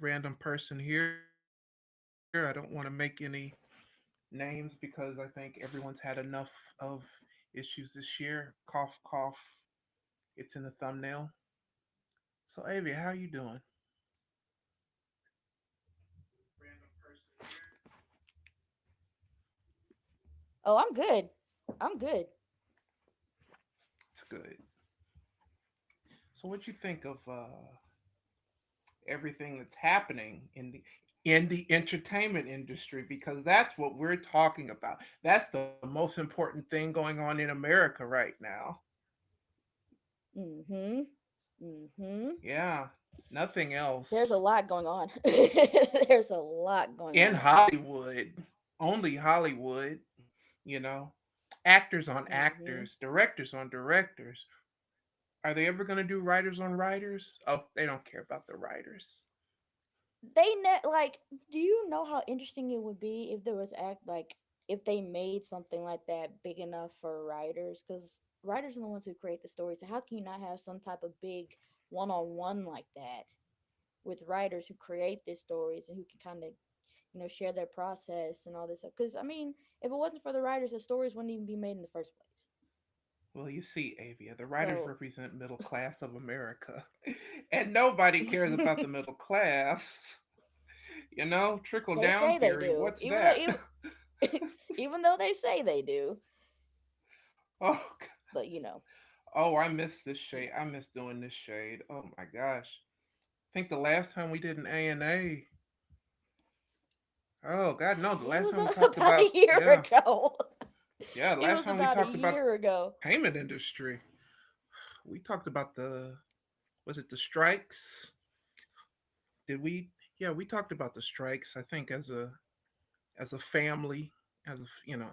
random person here. I don't want to make any names because I think everyone's had enough of issues this year. Cough, cough. It's in the thumbnail. So, Avia, how you doing? Oh, I'm good. I'm good. It's good. So, what you think of everything that's happening in the entertainment industry? Because that's what we're talking about. That's the most important thing going on in America right now. Mm-hmm. Mm-hmm. Yeah, nothing There's a else. lot going on. There's a lot going In on. Hollywood, only Hollywood, you know, actors on Mm-hmm. actors, directors on directors. Are they ever going to do writers on writers? Oh, they don't care about the writers. Like, do you know how interesting it would be if there was if they made something like that big enough for writers? Because writers are the ones who create the stories. So how can you not have some type of big one-on-one like that with writers who create these stories and who can kind of share their process and all this stuff? Because I mean, if it wasn't for the writers, the stories wouldn't even be made in the first place. Well, you see, Avia, the writers So represent middle class of America, and nobody cares about the middle class. You know, trickle they down say they theory. do, What's that? even though they say they do, Oh, but you know, oh, I miss this you shade. know, I miss doing this shade. Oh my gosh. I think the last time we did an A&A. Oh God, no! The it last was time we talked about about, a year yeah, ago. yeah, It last was time we about a talked about year ago. the payment industry. We talked about the, was it the strikes? Did we? Yeah, we talked about the strikes. I think as a family, as a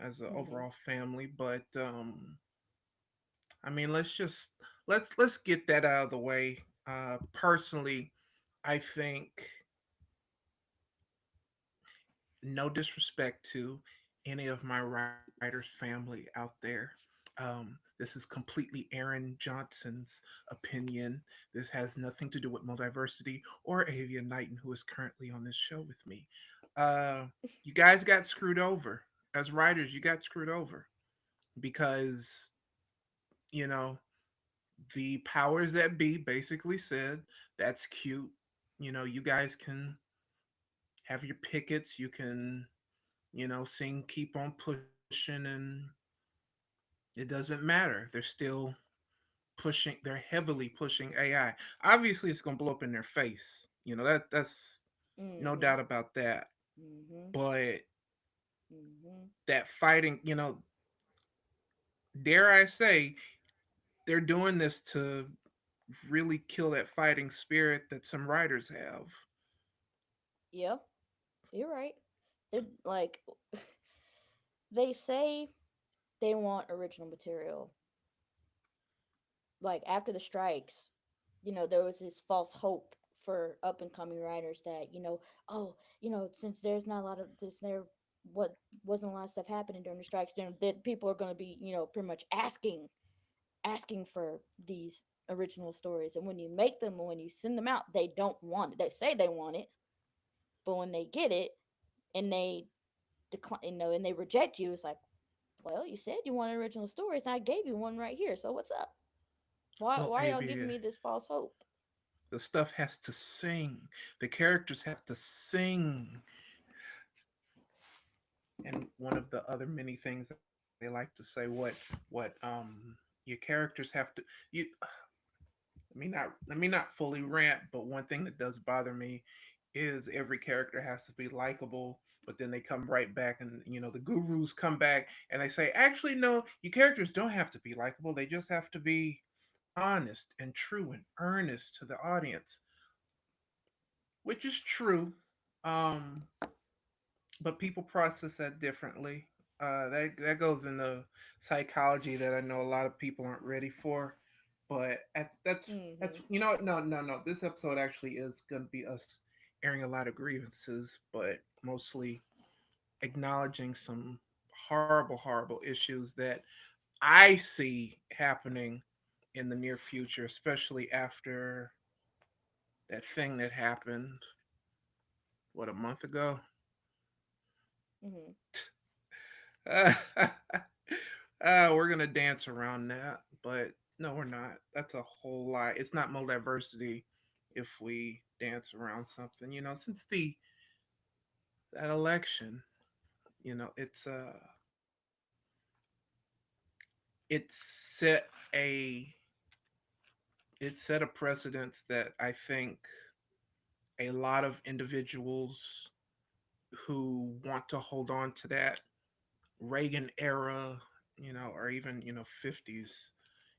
as an Hmm. overall family. But I mean, let's get that out of the way. Personally, I think no disrespect to any of my writers' family out there. This is completely Aaron Johnson's opinion. This has nothing to do with multiversity or Avia Knighton, who is currently on this show with me. Uh, you guys got screwed over. As writers, you got screwed over because, you know, the powers that be basically said, that's cute. You know, you guys can have your pickets, you can, sing Keep on Pushing, and it doesn't matter. They're still they're heavily pushing AI. Obviously, it's going to blow up in their face. That's no Hmm. doubt about that. Hmm. But Hmm. that fighting, dare I say, they're doing this to really kill that fighting spirit that some writers have. Yeah, you're right. They're like, they say they want original material. Like after the strikes, there was this false hope for up and coming writers that, oh, since there's not a lot of this there what wasn't a lot of stuff happening during the strikes, then that people are going to be, pretty much asking for these original stories. And when you make them, when you send them out, they don't want it. They say they want it, but when they get it and they decline, and they reject you, it's like, well, you said you wanted original stories, and I gave you one right here. So what's up? Why Well, why are y'all giving Avia, me this false hope? the stuff has to sing. The characters have to sing. And one of the other many things they like to say, what your characters have to you let me not fully rant, but one thing that does bother me is every character has to be likable, but then they come right back, and the gurus come back and they say, actually no, your characters don't have to be likable, they just have to be honest and true and earnest to the audience, which is true. um but people process that differently. That goes into psychology that I know a lot of people aren't ready for. But that's Mm-hmm. what? No. This episode actually is going to be us airing a lot of grievances, but mostly acknowledging some horrible issues that I see happening in the near future, especially after that thing that happened. what, a month ago. Mm-hmm. We're gonna dance around that, but no, we're not. That's a whole lot. It's not more diversity if we dance around something. Since the that election, it's set a it set a precedence that I think a lot of individuals who want to hold on to that Reagan era, or even 50s,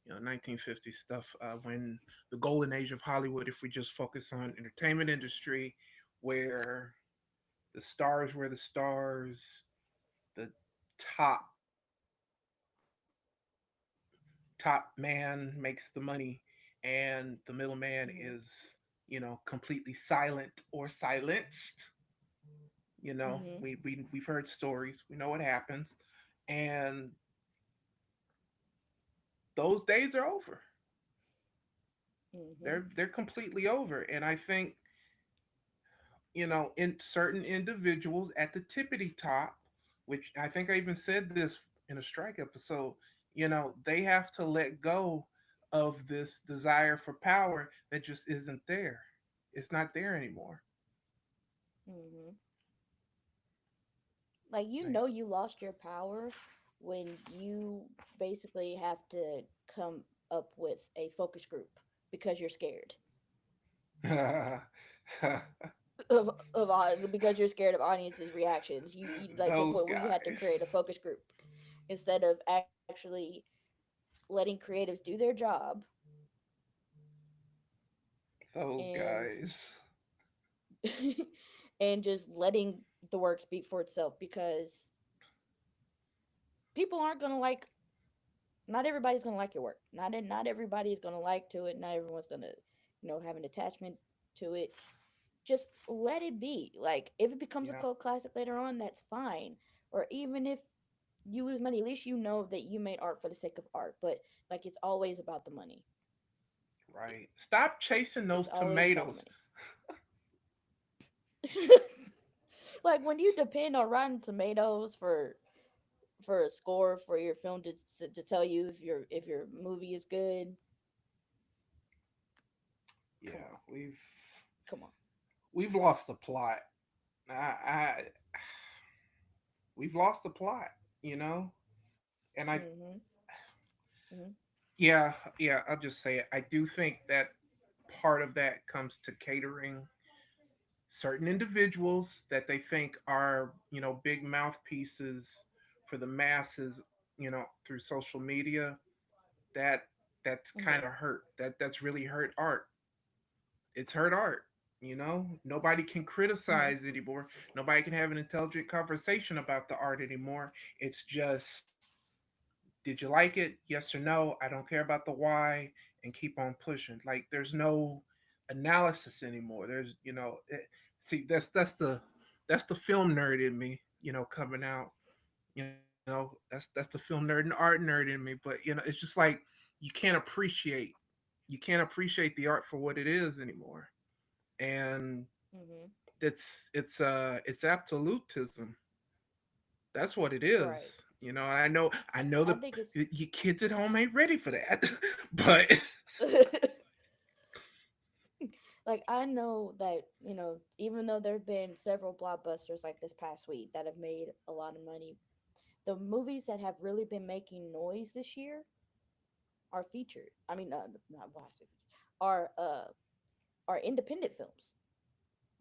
1950s stuff, when the golden age of Hollywood, if we just focus on entertainment industry, where the stars were the stars, the top top man makes the money, and the middleman Mm-hmm. is completely silent or silenced. Mm-hmm. We've heard stories, we know what happens, and those days are over. Mm-hmm. They're completely over, and I think in certain individuals at the tippity top, which I think I even said this in a strike episode, they have to let go of this desire for power that just isn't there. It's not there anymore. Mm-hmm. Like, Like, you lost your power when you basically have to come up with a focus group because you're scared because you're scared of audiences reactions. You like, to a those point where you had to guys, create a focus group instead of actually letting creatives do their job those and guys. and just letting the work speak for itself, because people aren't going to like, not everybody's going to like your work. Not everybody is going to like to it. Not everyone's going to, have an attachment to it. Just let it be. Like, if it becomes a Yeah, cult classic later on, that's fine. Or even if you lose money, at least you know that you made art for the sake of art. But like, it's always about the money. right. Stop chasing It's those always about the tomatoes. money. Like, when you depend on Rotten Tomatoes for a score for your film to tell you if your movie is good, come Yeah, on, come on. we've lost the plot. I we've lost the plot, and Mhm. Mhm. yeah, I'll just say it. I do think that part of that comes to catering certain individuals that they think are, big mouthpieces for the masses, through social media. That that's kind Mhm. of hurt. That's really hurt art. It's hurt art. Nobody can Mhm. criticize anymore. Nobody can have an intelligent conversation about the art anymore. It's just, did you like it? Yes or no? I don't care about the why, and keep on pushing. Like, there's no analysis anymore. See, that's the film nerd in me, coming out. That's the film nerd and art nerd in me. But it's just like, you can't appreciate the art for what it is anymore. And Mhm. it's absolutism. That's what it Right. is. I know I the think it's you kids at home ain't ready for that, but like, I know that, even though there've been several blockbusters like this past week that have made a lot of money, the movies that have really been making noise this year are featured. I mean, not why I say featured, are independent films.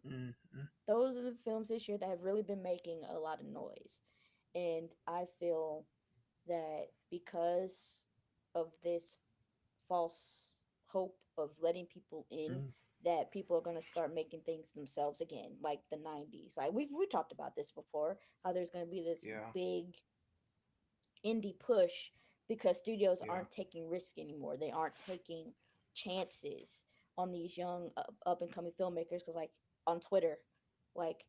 Mhm. Those are the films this year that have really been making a lot of noise. And I feel that because of this false hope of letting people in, Mm, that people are going to start making things themselves again, like the 90s. Like, we talked about this before, how there's going to be this yeah, big indie push because studios yeah, aren't taking risk anymore. They aren't taking chances on these young up and coming filmmakers, because, like, on Twitter, like,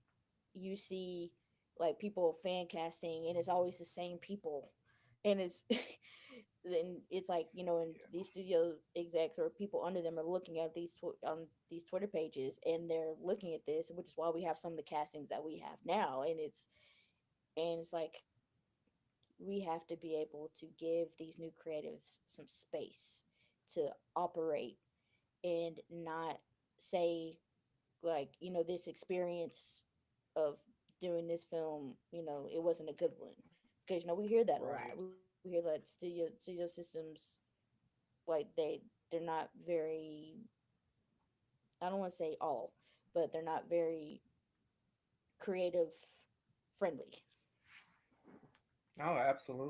you see, like, people fan casting and it's always the same people, and it's then it's like, and these studio execs or people under them are looking at on these Twitter pages, and they're looking at this, which is why we have some of the castings that we have now. And it's like, we have to be able to give these new creatives some space to operate, and not say, like, this experience of doing this film, it wasn't a good one. Because we hear that a lot. Right. We hear that studio systems, like, they're not very, I don't want to say all, but they're not very creative friendly. Oh,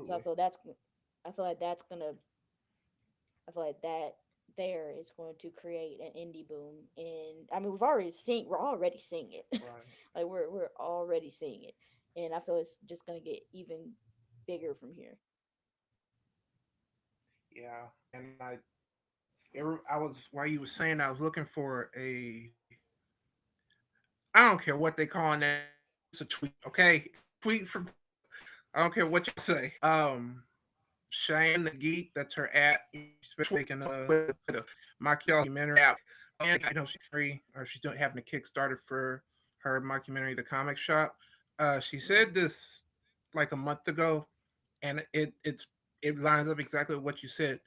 So absolutely. I feel like that's gonna I feel like that there is going to create an indie boom. And I mean, we're already seeing it. Right. Like, we're already seeing it. And I feel it's just going to get even bigger from here. Yeah. And I was while you were saying I was looking for a. I don't care what they call it. It's a tweet, okay? Tweet from. I don't care what you say. Cheyenne the Geek, that's her at. She's making a mockumentary out. And I know she's doing having a Kickstarter for her mockumentary, The Comic Shop. She Hmm. said this like a month ago, and it lines up exactly with what you said.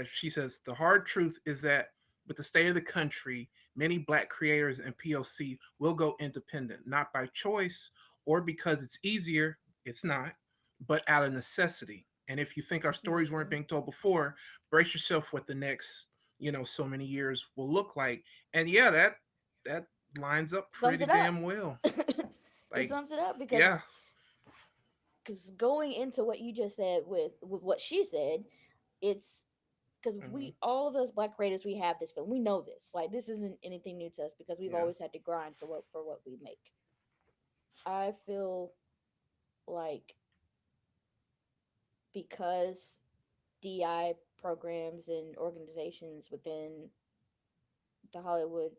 She says the hard truth is that with the state of the country, many Black creators and POC will go independent, not by choice or because it's easier. It's not, but out of necessity. And if you think our stories weren't Hmm. being told before, brace yourself what the next so many years will look like. And yeah, that lines up Sums pretty it up. damn well. It Like sums it up, because yeah, going into what you just said with what she said, it's because hmm we all of us Black creators, we have this film. We know this. Like, this isn't anything new to us, because we've yeah, always had to grind for what we make. I feel like, because DI programs and organizations within the Hollywood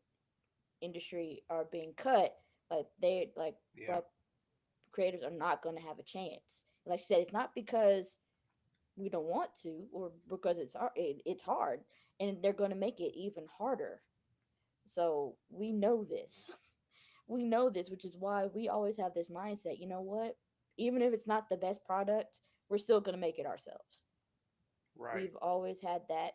industry are being cut, like, they like yeah, Black creators are not going to have a chance. Like you said, it's not because we don't want to, or because it's hard, and they're going to make it even harder. So we know this. We know this, which is why we always have this mindset. You know what? Even if it's not the best product, we're still going to make it ourselves. right. We've always had that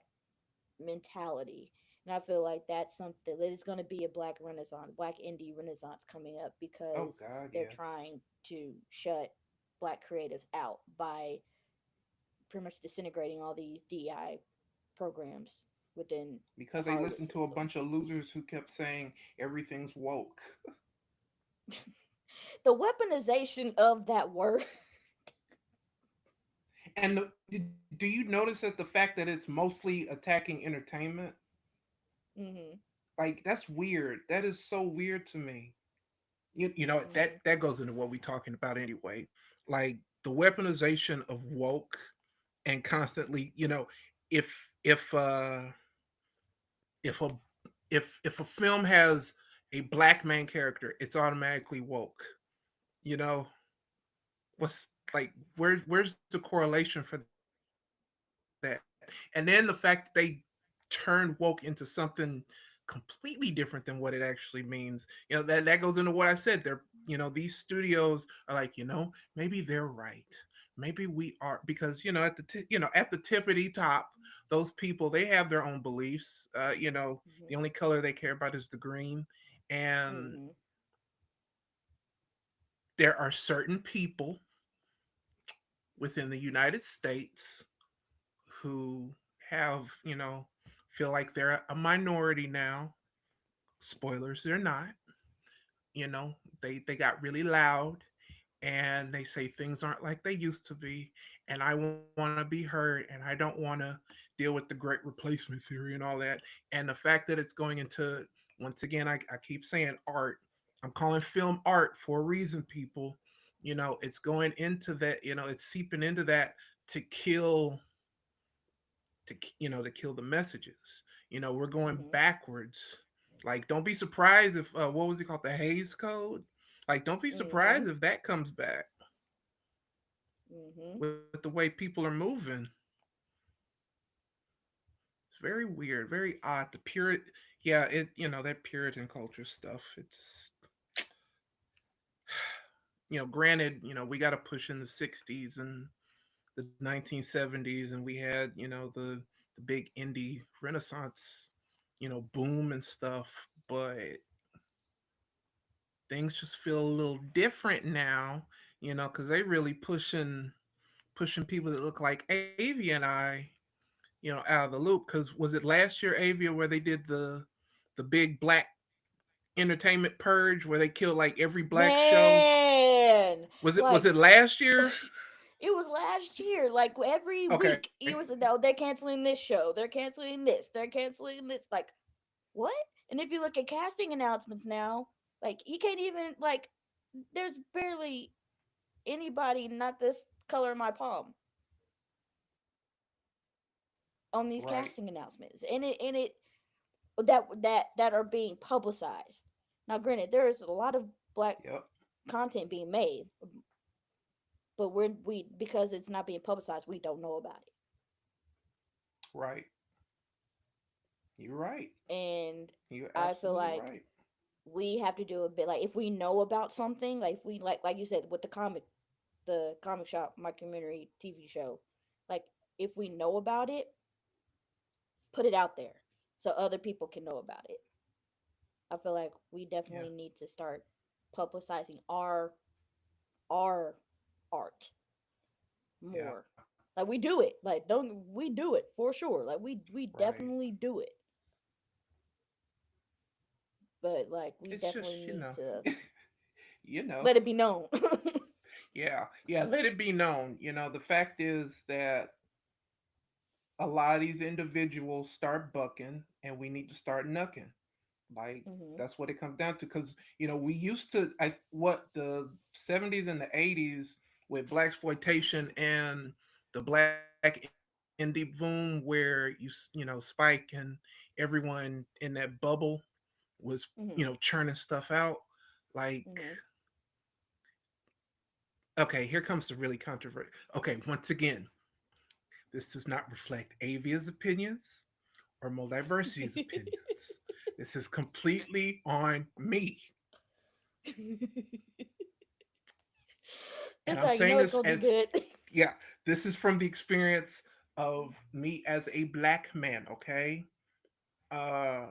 mentality. And I feel like that's something that is going to be a Black renaissance, Black indie renaissance coming up, Oh because God, they're yes. trying to shut Black creatives out by pretty much disintegrating all these DI programs within the Because they Hollywood listened to a system. bunch of losers who kept saying everything's woke. The weaponization of that word. And do you notice that the fact that it's mostly attacking entertainment? Hmm. Like that's weird. That is so weird to me. You know Hmm. that goes into what we're talking about anyway. Like the weaponization of woke and constantly, if if a if a film has a black main character, it's automatically woke. You know, what's like where's the correlation for that? And then the fact that they turned woke into something completely different than what it actually means. That goes into what I said. These studios are like, maybe they're right. Maybe we are because at the tippity top, those people they have their own beliefs. The only Hmm. color they care about is the green, and Hmm. there are certain people within the United States who have, feel like they're a minority now. Spoilers, they're not. They got really loud and they say things aren't like they used to be, and I want to be heard, and I don't want to deal with the great replacement theory and all that. And the fact that it's going into, once again, I keep saying art. I'm calling film art for a reason, people. It's going into that, it's seeping into that to kill to kill the messages. We're going Hmm. backwards. Like, don't be surprised if what was it called, the Hayes Code. Like, don't be surprised Hmm. if that comes back Hmm. with the way people are moving. very weird, very odd. The Puritan, yeah, that Puritan culture stuff. It's granted, we got to push in the '60s and the 1970s, and we had the big indie Renaissance, boom and stuff. But things just feel a little different now, because they really pushing people that look like Avia and I, out of the loop. Because was it last year, Avia, where they did the big black entertainment purge where they killed like every black show? Man, Was like it last year? it was last year. Like every Okay. week, it was no, they're canceling this show, they're canceling this, they're canceling this. Like what? And if you look at casting announcements now, like you can't even like. There's barely anybody not this color of my palm on these Right. casting announcements, and it that are being publicized. Now, granted, there is a lot of black Yep. content being made, but we because it's not being publicized, we don't know about Right. You're right. it. And You're I feel absolutely like right. we have to do a bit like if we know about something, like if we like you said with the comic shop mockumentary TV show, like if we know about it, put it out there so other people can know about it. I feel like we Yeah. definitely need to start publicizing our art Yeah. more. Like we do it. Like don't we do it for sure. Like we Right. definitely do it. But like we It's definitely just, need to you know. let it be known. Yeah. Yeah. Let it be known. The fact is that a lot of these individuals start bucking, and we need to start knucking. Like Mhm. that's what it comes down to. Because we used to, what, the '70s and the '80s with black exploitation and the black indie boom, where Spike and everyone in that bubble was Mhm. churning stuff out. Like, Mhm. okay, here comes the really controversial. Okay, once again, this does not reflect Avia's opinions or Multiversity's opinions. This is completely on me. And That's I'm how you saying know it's this gonna be as, good. yeah, this is from the experience of me as a black man, okay? Uh,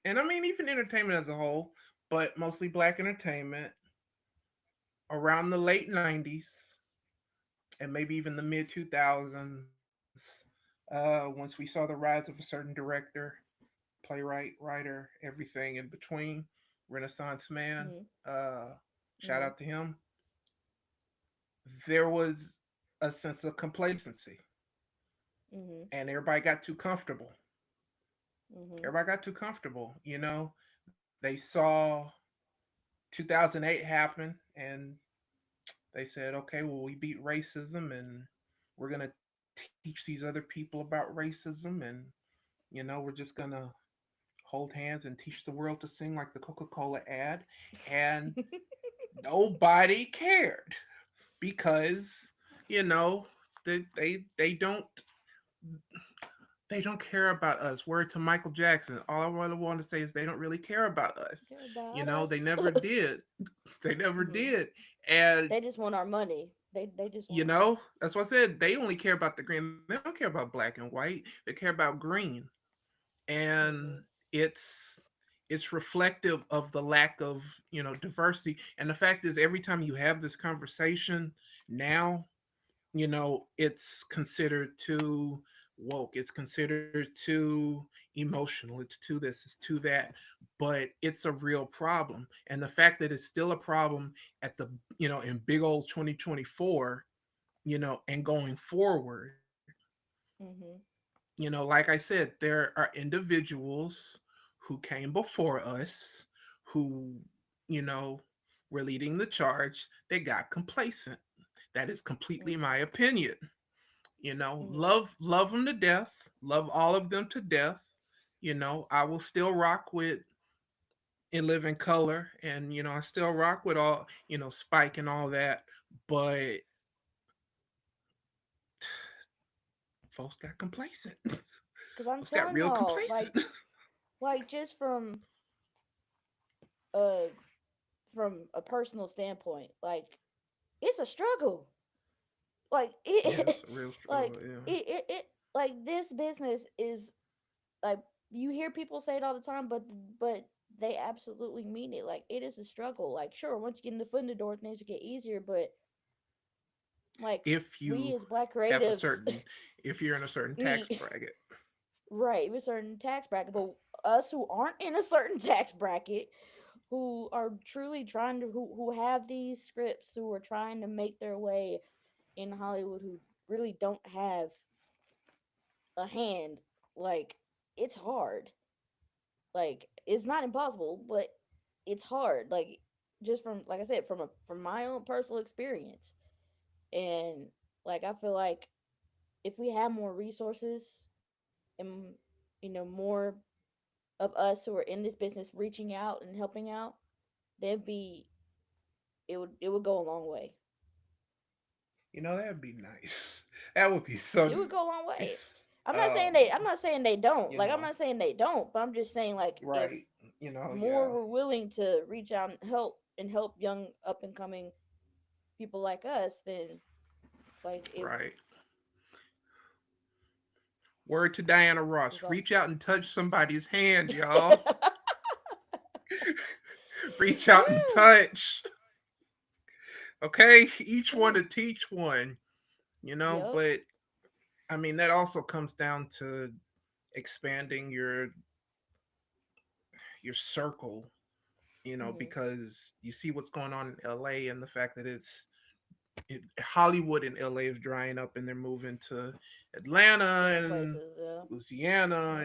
and I mean, even entertainment as a whole, but mostly black entertainment around the late '90s and maybe even the mid 2000s. Once we saw the rise of a certain director, playwright, writer, everything in between, Renaissance man, Mhm. uh, shout Mhm. out to him. There was a sense of complacency, Mhm. and everybody got too comfortable. Mhm. Everybody got too comfortable. They saw 2008 happen, and they said, okay, well, we beat racism, and we're going to teach these other people about racism, and we're just going to hold hands and teach the world to sing like the Coca-Cola ad. And nobody cared because, you know, they don't care about us. Word to Michael Jackson. All I really want to say is they don't really care about us. Care about They us. never did. They never Mhm. did. And They just want our money. They just want our that's what I said. They only care about the green. They don't care about black and white. They care about green. And Mhm. it's it's reflective of the lack of diversity. And the fact is, every time you have this conversation now, it's considered too woke, it's considered too emotional, it's too this, it's too that. But it's a real problem, and the fact that it's still a problem at the in big old 2024, and going forward, Mhm. like I said, there are individuals who came before us who you know were leading the charge. They got complacent. That is completely Mhm. my opinion. Mhm. Love them to death, love all of them to death. I will still rock with In Living Color, and I still rock with all Spike and all that. But folks got complacent. Cause I'm It's got telling real y'all, complacent. like just uh from a personal standpoint, like it's a struggle. Like Yeah, it, it's a real struggle. like Yeah. it like this business is like you hear people say it all the time, but they absolutely mean it. Like it is a struggle. Like sure, once you get in the foot in the door, things will get easier, but like If we you as black have a creatives certain, if you're in a certain tax need bracket. right, with a certain tax bracket, but us who aren't in a certain tax bracket, who are truly trying to who have these scripts, who are trying to make their way in Hollywood, who really don't have a hand, like it's hard. Like it's not impossible, but it's hard. Like just from like I said, from my own personal experience. And like I feel like if we had more resources and more of us who are in this business reaching out and helping out, then be it would go a long way. That'd be nice. That would be so It would go a long way. nice. I'm not saying they don't. You Like I'm know, not saying they don't, but I'm just saying like if right. more Yeah, were willing to reach out and help young up and coming people like us, then like it right. Word to Diana was Ross. all. Reach out and touch somebody's hand, y'all. Reach out and touch. Okay? Each one to teach one, Yep. but I mean that also comes down to expanding your circle, Hmm. because you see what's going on in LA and the fact that Hollywood and LA is drying up and they're moving to Atlanta Different and places. Yeah. Louisiana, Yeah.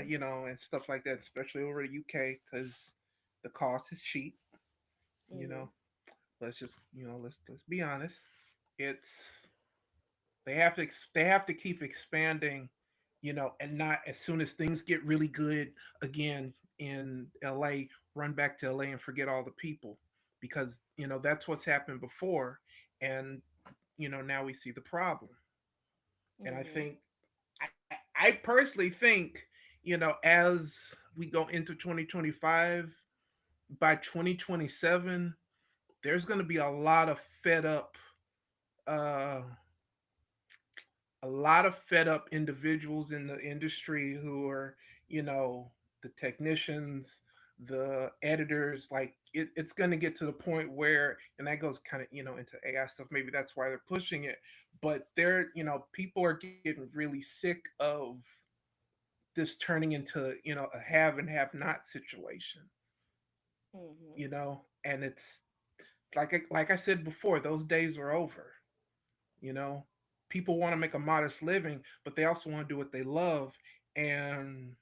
and stuff like that, especially over the UK because the cost is cheap. You Hmm. know, let's be honest. It's they have to keep expanding, and not as soon as things get really good again in LA, run back to LA and forget all the people, because that's what's happened before, and now we see the problem. And I Hmm. think I personally think, as we go into 2025, by 2027, there's going to be uh, a lot of fed up individuals in the industry who are, you know, the technicians, the editors. Like it's going to get to the point where, and that goes kind of, into AI stuff. Maybe that's why they're pushing it. But people are getting really sick of this turning into, a have and have not situation, Hmm. and it's like I said before, those days are over. You know, people want to make a modest living, but they also want to do what they love, and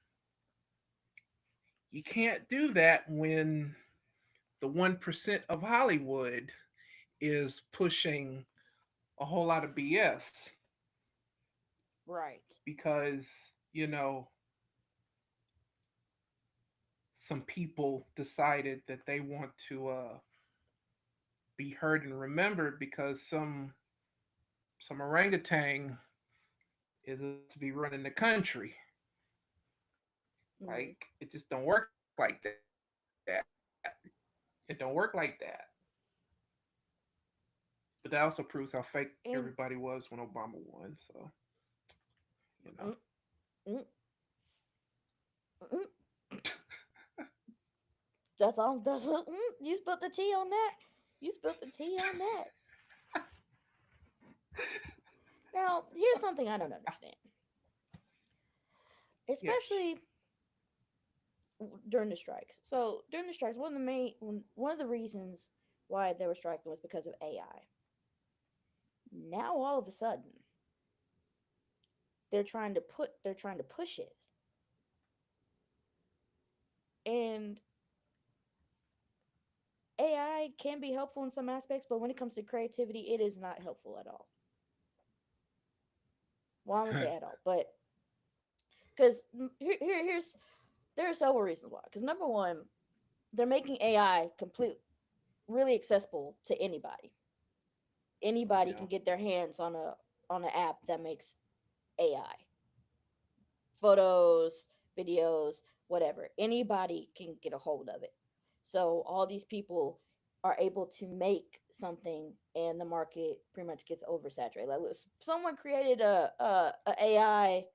you can't do that when the 1% of Hollywood is pushing a whole lot of BS Right. because you know some people decided that they want to be heard and remembered because some orangutan is about to be running the country. Like Hmm. it just don't work like that. It don't work like that. But that also proves how fake everybody And was when Obama won. So you know, mm, mm, mm, that's all. You spilled the tea on that. You spilled the tea on that. Now, here's something I don't understand, yes, especially during the strikes. So during the strikes, one of the reasons why they were striking was because of AI. Now all of a sudden, they're trying to push it, and AI can be helpful in some aspects, but when it comes to creativity, it is not helpful at all. Well, I'm gonna say at all, but because here's there are several reasons why. Because number one, they're making AI complete really accessible to anybody. Anybody yeah, can get their hands on an app that makes AI photos, videos, whatever. Anybody can get a hold of it. So all these people are able to make something, and the market pretty much gets oversaturated. Like, someone created a AI,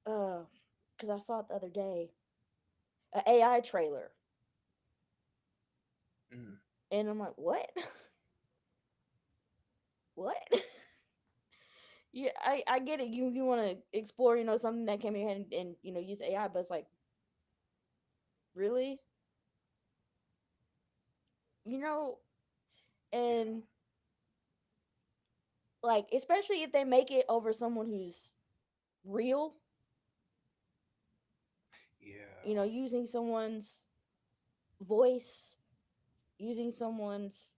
uh, because I saw it the other day, a AI trailer, Mm, and I'm like, what? What? Yeah, I get it. You want to explore, something that can be and use AI, but it's like, really, you know, yeah, and like, especially if they make it over someone who's real, yeah, using someone's voice, using someone's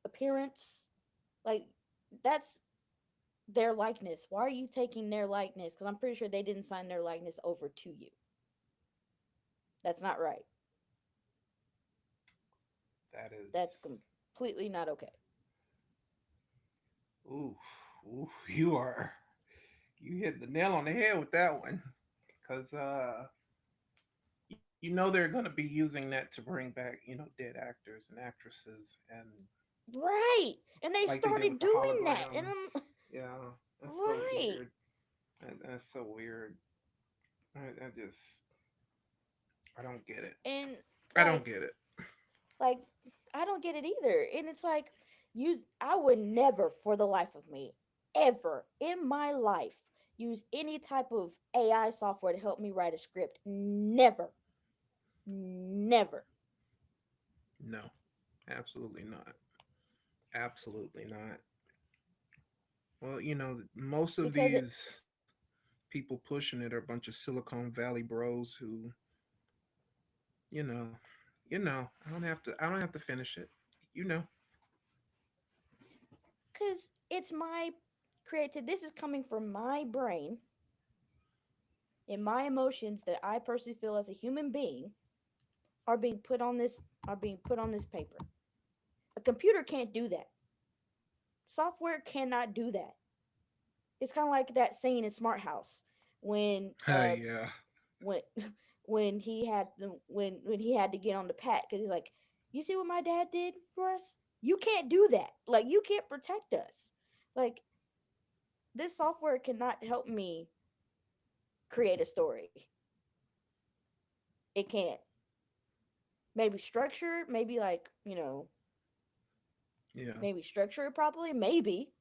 appearance, like, that's their likeness. Why are you taking their likeness? Because I'm pretty sure they didn't sign their likeness over to you. That's not right. that is. That's completely not okay. Ooh, ooh, you hit the nail on the head with that one, because you know they're going to be using that to bring back dead actors and actresses, and Right. And they like they did started with the doing that. And holograms. I'm Yeah, that's so right. weird. That's so weird. I just I don't get it. And I don't like get it. like I don't get it either. And it's like, I would never for the life of me ever in my life use any type of AI software to help me write a script. Never. Never. No, absolutely not. Absolutely not. Well, most of Because it these people pushing it are a bunch of Silicon Valley bros who, you know, I don't have to finish it. You know. cuz it's my creative, this is coming from my brain and my emotions that I personally feel as a human being are being put on this paper. A computer can't do that. Software cannot do that. It's kind of like that scene in Smart House when Yeah. when when he had to get on the pat because he's like, you see what my dad did for us? You can't do that. Like, you can't protect us. Like, this software cannot help me create a story. It can't. Maybe structure, maybe like, Yeah. maybe structure it properly, maybe,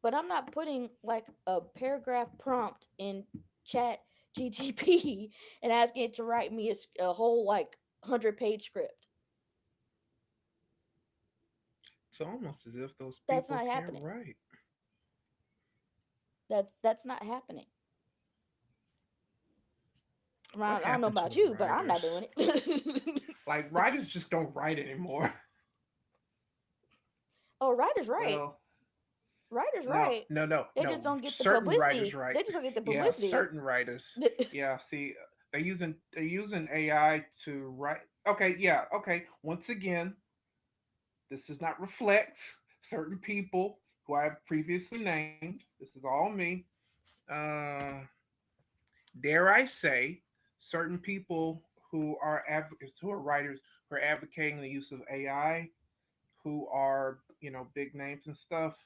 but I'm not putting like a paragraph prompt in chat GTP and asking it to write me a whole like 100-page script. It's almost as if those That's people not can't happening. write. That's not happening. What I don't know happened to about the you, but I'm not writers? doing it. Like writers just don't write anymore. Oh, writer's right. Well, Writer's no, right. no, no, They no. just don't get the Certain writers publicity. write. They just don't get the Yeah, publicity. certain writers. Yeah, see, they're using AI to write. Okay, yeah, okay. Once again, this does not reflect certain people who I have previously named. This is all me. Uh, dare I say, certain people who are advocates, who are writers, who are advocating the use of AI, who are big names and stuff.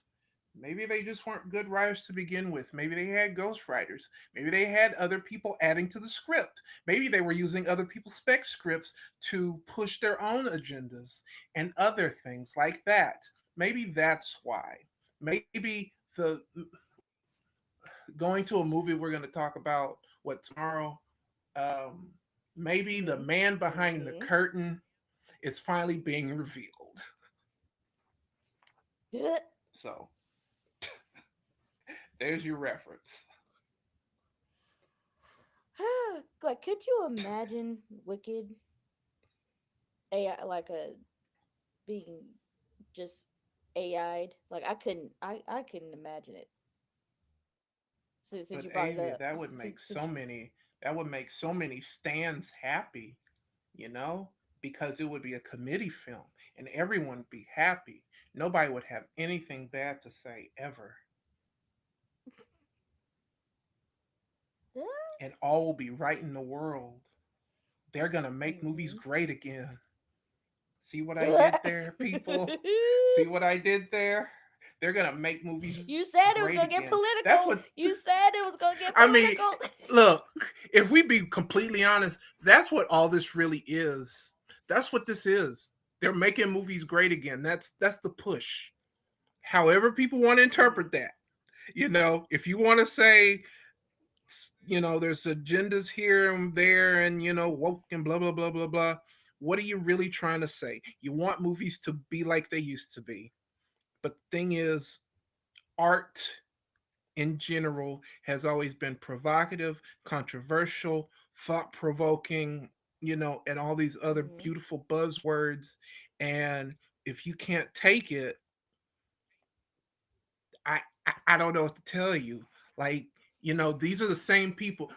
Maybe they just weren't good writers to begin with. Maybe they had ghostwriters. Maybe they had other people adding to the script. Maybe they were using other people's spec scripts to push their own agendas and other things like that. Maybe that's why. Maybe the going to a movie we're going to talk about tomorrow. Um, Maybe the Mm-hmm. man behind the Mm-hmm. curtain is finally being revealed. So there's your reference. Like, could you imagine Wicked AI, like, a being just AI'd? Like, I couldn't imagine it. Since But you brought it Avi, up, that would make so many stands happy, because it would be a committee film and everyone would be happy. Nobody would have anything bad to say ever. and all will be right in the world. They're gonna make movies Mm-hmm. great again. See what I did there, people? See what I did there? They're gonna make movies You great said it was again. gonna get That's what political. You said it was gonna get I mean. political. Look, if we be completely honest, that's what all this really is. That's what this is. They're making movies great again. That's the push. However people want to Mm-hmm. interpret that. If you want to say, there's agendas here and there and, woke and blah, blah, blah, blah, blah. What are you really trying to say? You want movies to be like they used to be. But the thing is, art in general has always been provocative, controversial, thought provoking, and all these other Mm-hmm. beautiful buzzwords. And if you can't take it, I don't know what to tell you. Like, these are the same people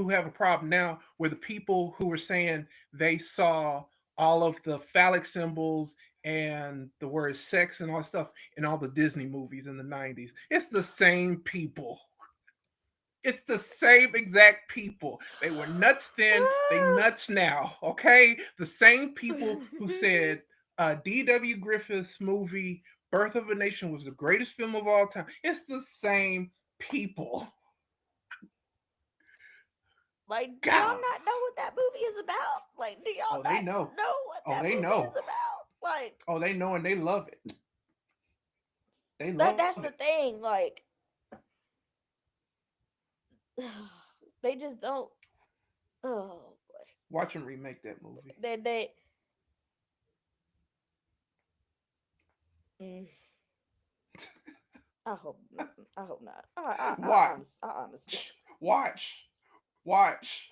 who have a problem now were the people who were saying they saw all of the phallic symbols and the word sex and all that stuff in all the Disney movies in the 90s. It's the same people. It's the same exact people. They were nuts then, they nuts now, okay? The same people who said D.W. Griffith's movie Birth of a Nation was the greatest film of all time. It's the same people. Like, do y'all God. not know what that movie is about? Like, do y'all Oh, they not know. know what Oh, that they movie know. is about? Like, Oh, they know and they love it. They that love it. that's the thing. Like, they just don't. Oh boy, Watch them remake that movie. they. Mm, I hope. I hope not. Watch. I honestly. Watch. Watch.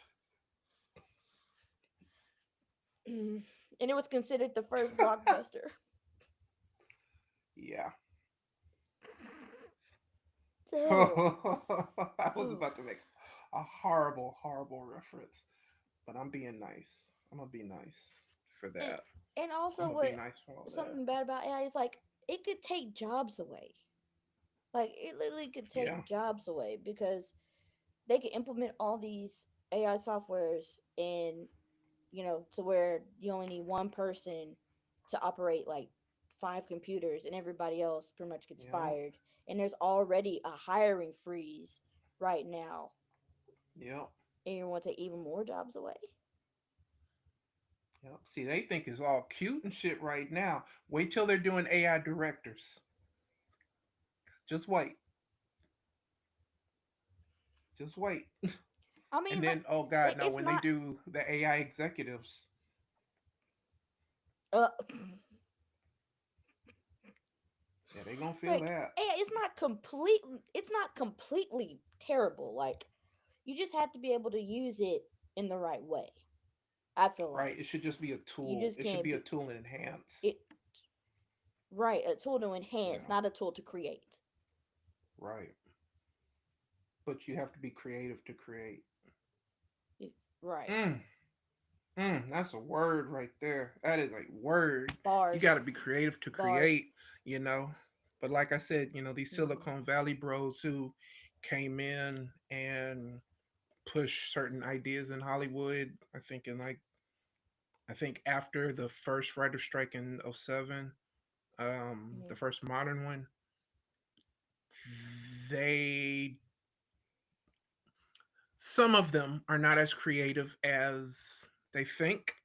And it was considered the first blockbuster. Yeah. Oh, I was oh. about to make a horrible, horrible reference, but I'm being nice. I'm gonna be nice for And, that. and I'm also, gonna be what nice for all that. something bad about AI is like it could take jobs away. Like it literally could Yeah, take jobs away because they could implement all these AI softwares and to where you only need one person to operate like five computers and everybody else pretty much gets yeah, fired. And there's already a hiring freeze right now. yeah, And you want to take even more jobs away? yeah. See, they think it's all cute and shit right now. Wait till they're doing AI directors. Just wait. Just wait. I mean, And like, then, oh god, no, it's when they not. do the AI executives, Uh, yeah, they gonna feel like, that. yeah, it's not complete. It's not completely terrible. Like, you just have to be able to use it in the right way. I feel Right? like It should just be a you tool. just It should can't be a be tool and enhance. it. Right, a tool to enhance, Yeah, not a tool to create. right. But you have to be creative to create. Right, Mm. That's a word right there. That is a word. You got bars, to be creative to bars. create, you know. But like I said, these Mm-hmm. Silicon Valley bros who came in and pushed certain ideas in Hollywood. I think after the first writer strike in '07, Mm-hmm. the first modern one, they some of them are not as creative as they think,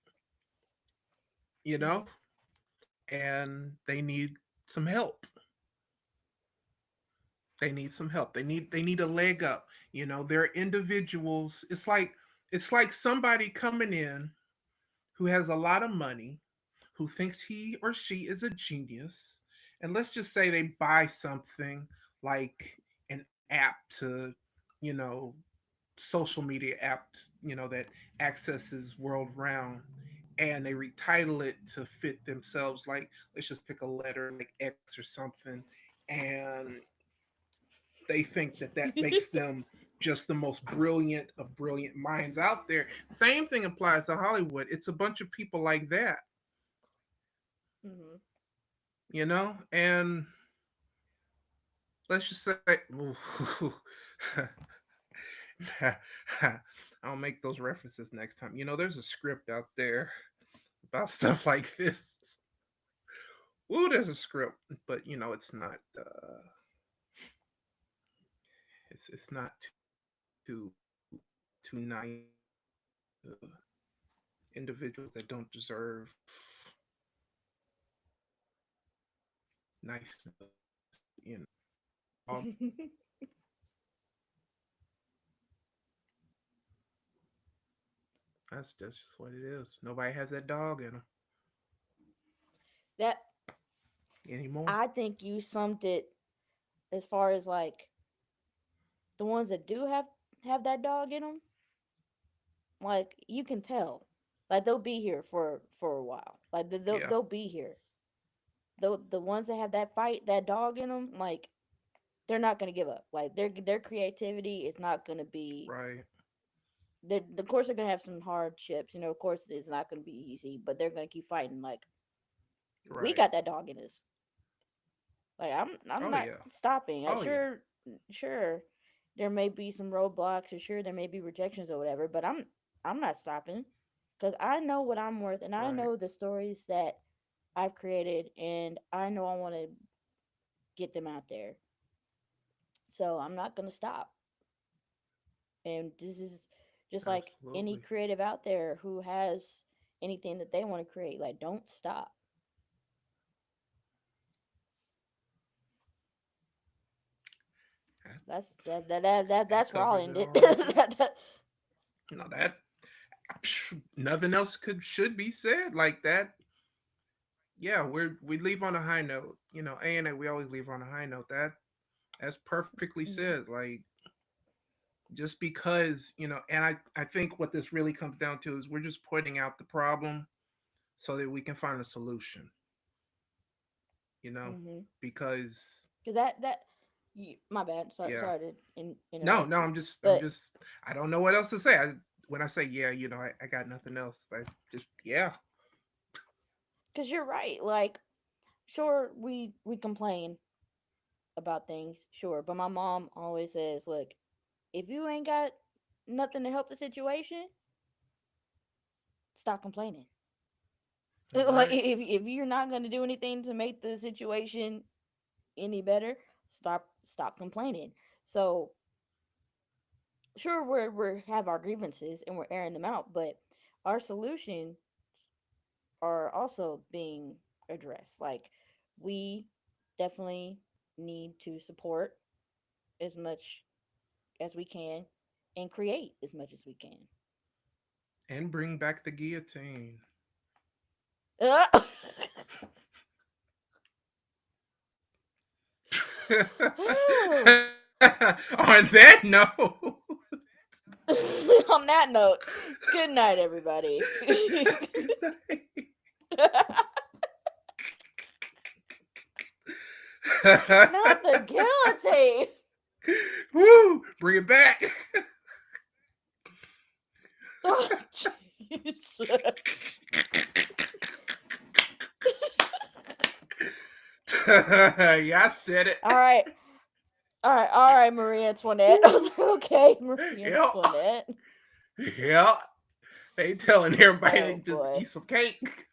you Mm-hmm. know, and they need some help. They need a leg up. They're individuals. It's like somebody coming in who has a lot of money, who thinks he or she is a genius, and let's just say they buy something like an app to, you know, social media app, that accesses world round, and they retitle it to fit themselves. Like, let's just pick a letter like X or something, and they think that that makes them just the most brilliant of brilliant minds out there. Same thing applies to Hollywood. It's a bunch of people like that, Mm-hmm. and let's just say I'll make those references next time. There's a script out there about stuff like this. Ooh, there's a script, but it's not too nice to individuals that don't deserve niceness. Um, that's just what it is. Nobody has that dog in them That anymore. I think you summed it as far as like the ones that do have that dog in them. Like you can tell, like they'll be here for a while. Like Yeah, they'll be here. The ones that have that fight, that dog in them, like they're not gonna give up. Like their creativity is not gonna be. right, Of course, they're gonna have some hardships. Of course, it's not gonna be easy, but they're gonna keep fighting. Like we right. got that dog in us. Like I'm Oh not yeah, stopping. oh yeah, Sure there may be some roadblocks, or sure there may be rejections or whatever, but I'm not stopping because I know what I'm worth, and I right. know the stories that I've created, and I know I want to get them out there. So I'm not gonna stop. And this is just like any Absolutely. creative out there who has anything that they want to create. Like don't stop. That, That's that where I'll covers end it it. all right there. That nothing else could should be said like that. Yeah, we leave on a high note. A, we always leave on a high note. That's perfectly Mhm. said. Like, just because, and I think what this really comes down to is we're just pointing out the problem so that we can find a solution, you know, Mhm. because Because my bad. yeah. Sorry to No, interrupt no, you, I'm but just I don't know what else to say. When I say yeah, I got nothing else. I just yeah. because you're right. Like, sure, we complain about things, sure, but my mom always says, "Look, if you ain't got nothing to help the situation, stop complaining. All Like, right. if you're not gonna do anything to make the situation any better, stop complaining." So sure, we have our grievances and we're airing them out, but our solutions are also being addressed. Like we definitely need to support as much as we can and create as much as we can. And bring back the guillotine. Uh, On that note. On that note, good night, everybody. Good night. Not the guillotine. Woo! Bring it back. Oh, jeez. Yeah, I said it. All right. All right, Marie Antoinette. I was Woo. like, okay, Marie Yeah, Antoinette. yeah. They telling everybody they Oh just boy. eat some cake.